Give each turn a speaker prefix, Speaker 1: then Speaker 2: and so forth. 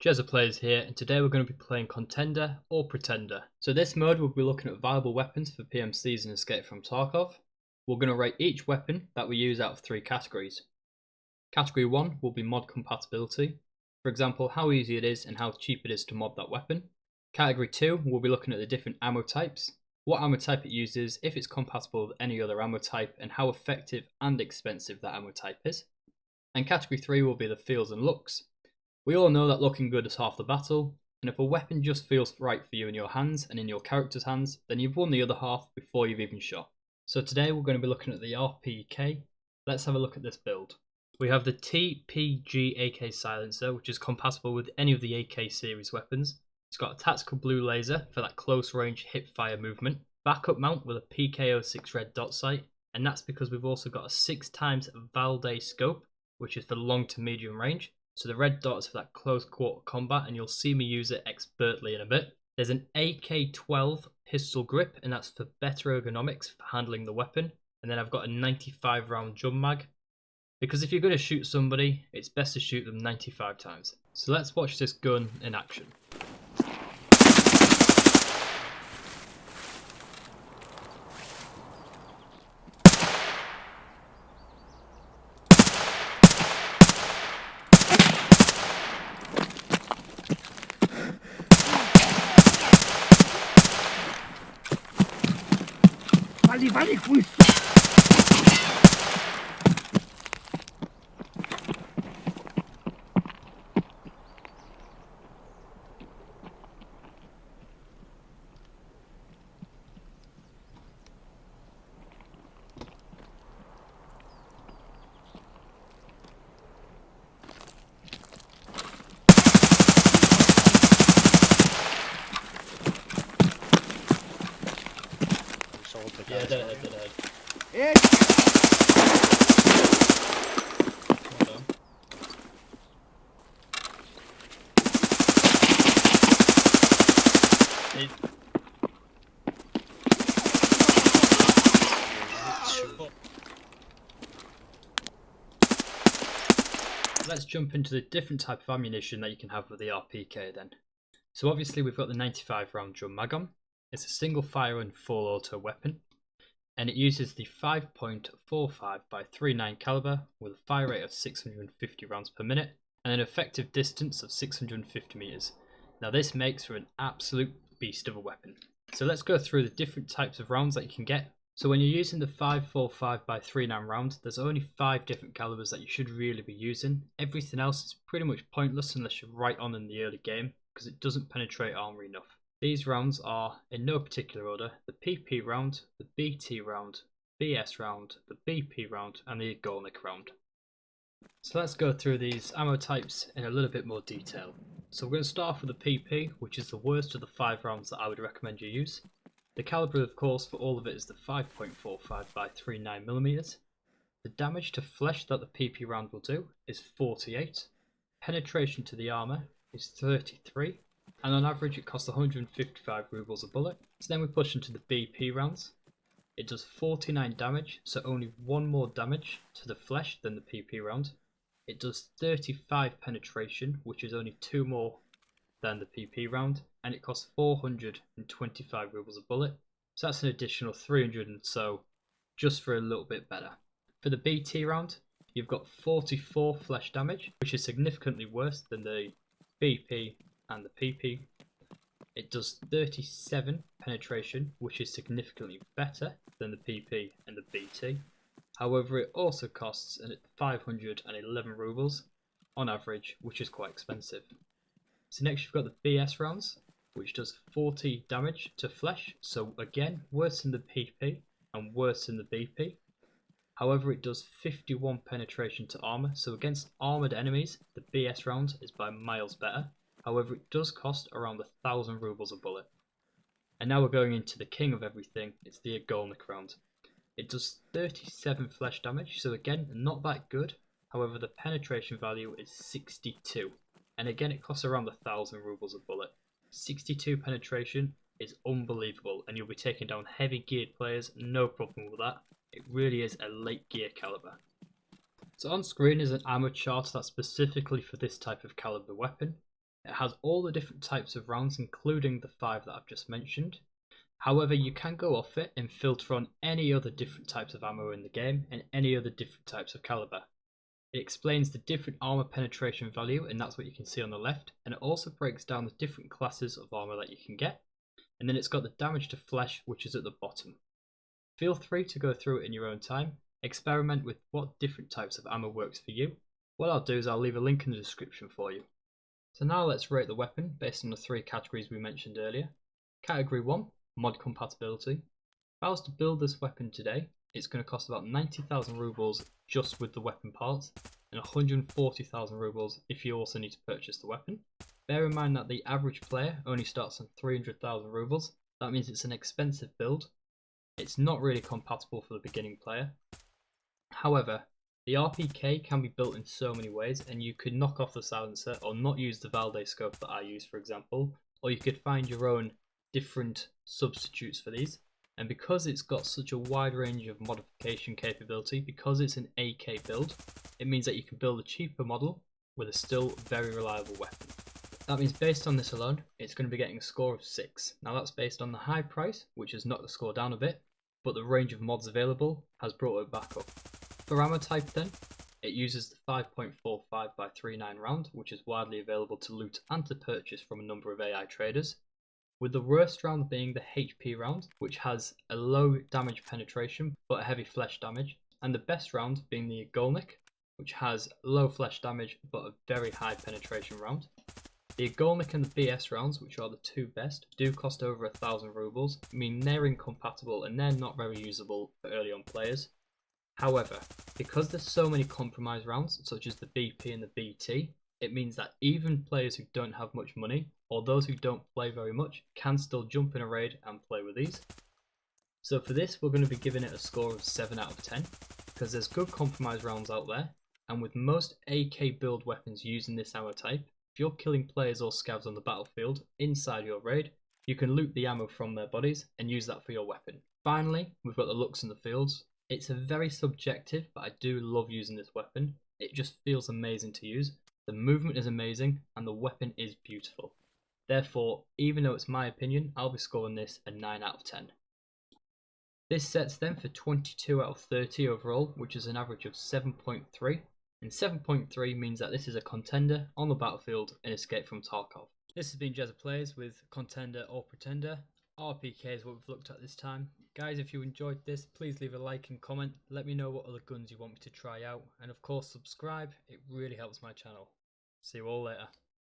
Speaker 1: Jezza Players here, and today we're going to be playing Contender or Pretender. So this mode we'll be looking at viable weapons for PMCs and Escape from Tarkov. We're going to rate each weapon that we use out of 3 categories. Category 1 will be mod compatibility, for example how easy it is and how cheap it is to mod that weapon. Category 2 we'll be looking at the different ammo types, what ammo type it uses, if it's compatible with any other ammo type, and how effective and expensive that ammo type is. And category 3 will be the feels and looks. We all know that looking good is half the battle, and if a weapon just feels right for you in your hands and in your character's hands, then you've won the other half before you've even shot. So today we're going to be looking at the RPK. Let's have a look at this build. We have the TPG AK silencer, which is compatible with any of the AK series weapons. It's got a tactical blue laser for that close range hip fire movement, backup mount with a PK06 red dot sight, and that's because we've also got a 6x Valde scope, which is for long to medium range. So the red dot is for that close quarter combat, and you'll see me use it expertly in a bit. There's an AK-12 pistol grip, and that's for better ergonomics for handling the weapon. And then I've got a 95 round jump mag, because if you're going to shoot somebody, it's best to shoot them 95 times. So let's watch this gun in action.
Speaker 2: Vale questo!
Speaker 1: Yeah, dead ahead. Hold on. Let's jump into the different type of ammunition that you can have with the RPK then. So obviously we've got the 95 round drum mag on. It's a single fire and full auto weapon, and it uses the 5.45 by 39 caliber with a fire rate of 650 rounds per minute and an effective distance of 650 meters. Now this makes for an absolute beast of a weapon. So let's go through the different types of rounds that you can get. So when you're using the 5.45 by 39 round, there's only 5 different calibers that you should really be using. Everything else is pretty much pointless unless you're right on in the early game, because it doesn't penetrate armor enough. These rounds are, in no particular order, the PP round, the BT round, BS round, the BP round, and the Golnik round. So let's go through these ammo types in a little bit more detail. So we're going to start off with the PP, which is the worst of the 5 rounds that I would recommend you use. The caliber, of course, for all of it is the 5.45 by 39mm. The damage to flesh that the PP round will do is 48. Penetration to the armor is 33. And on average it costs 155 rubles a bullet. So then we push into the BP rounds. It does 49 damage, so only 1 more damage to the flesh than the PP round. It does 35 penetration, which is only 2 more than the PP round, and it costs 425 rubles a bullet. So that's an additional 300 and so, just for a little bit better. For the BT round, you've got 44 flesh damage, which is significantly worse than the BP and the PP. It does 37 penetration, which is significantly better than the PP and the BT. However, it also costs 511 rubles on average, which is quite expensive. So next you've got the BS rounds, which does 40 damage to flesh, so again worse than the PP and worse than the BP. However, it does 51 penetration to armor, so against armored enemies the BS round is by miles better. However, it does cost around 1,000 rubles a bullet. And now we're going into the king of everything, it's the Golnik round. It does 37 flesh damage, so again, not that good. However, the penetration value is 62. And again, it costs around 1,000 rubles a bullet. 62 penetration is unbelievable, and you'll be taking down heavy geared players, no problem with that. It really is a late gear caliber. So on screen is an ammo chart that's specifically for this type of caliber weapon. It has all the different types of rounds, including the 5 that I've just mentioned. However, you can go off it and filter on any other different types of ammo in the game and any other different types of caliber. It explains the different armor penetration value, and that's what you can see on the left, and it also breaks down the different classes of armor that you can get, and then it's got the damage to flesh, which is at the bottom. Feel free to go through it in your own time, experiment with what different types of ammo works for you. What I'll do is I'll leave a link in the description for you. So now let's rate the weapon based on the 3 categories we mentioned earlier. Category 1, mod compatibility. If I was to build this weapon today, it's going to cost about 90,000 rubles just with the weapon parts, and 140,000 rubles if you also need to purchase the weapon. Bear in mind that the average player only starts on 300,000 rubles, that means it's an expensive build. It's not really compatible for the beginning player. However, the RPK can be built in so many ways, and you could knock off the silencer or not use the Valde scope that I use, for example, or you could find your own different substitutes for these. And because it's got such a wide range of modification capability, because it's an AK build, it means that you can build a cheaper model with a still very reliable weapon. That means based on this alone, it's going to be getting a score of 6. Now that's based on the high price, which has knocked the score down a bit, but the range of mods available has brought it back up. For ammo type then, it uses the 5.45 by 39 round, which is widely available to loot and to purchase from a number of AI traders, with the worst round being the HP round, which has a low damage penetration but a heavy flesh damage, and the best round being the Agolnik, which has low flesh damage but a very high penetration round. The Agolnik and the BS rounds, which are the 2 best, do cost over 1,000 rubles, meaning they're incompatible and they're not very usable for early on players. However, because there's so many compromise rounds, such as the BP and the BT, it means that even players who don't have much money, or those who don't play very much, can still jump in a raid and play with these. So for this, we're going to be giving it a score of 7 out of 10, because there's good compromise rounds out there, and with most AK build weapons using this ammo type, if you're killing players or scavs on the battlefield inside your raid, you can loot the ammo from their bodies and use that for your weapon. Finally, we've got the looks in the fields. It's a very subjective, but I do love using this weapon. It just feels amazing to use. The movement is amazing and the weapon is beautiful. Therefore, even though it's my opinion, I'll be scoring this a 9 out of 10. This sets them for 22 out of 30 overall, which is an average of 7.3. And 7.3 means that this is a contender on the battlefield in Escape from Tarkov. This has been Jezza Plays with Contender or Pretender. RPK is what we've looked at this time. Guys, if you enjoyed this, please leave a like and comment. Let me know what other guns you want me to try out. And of course, subscribe. It really helps my channel. See you all later.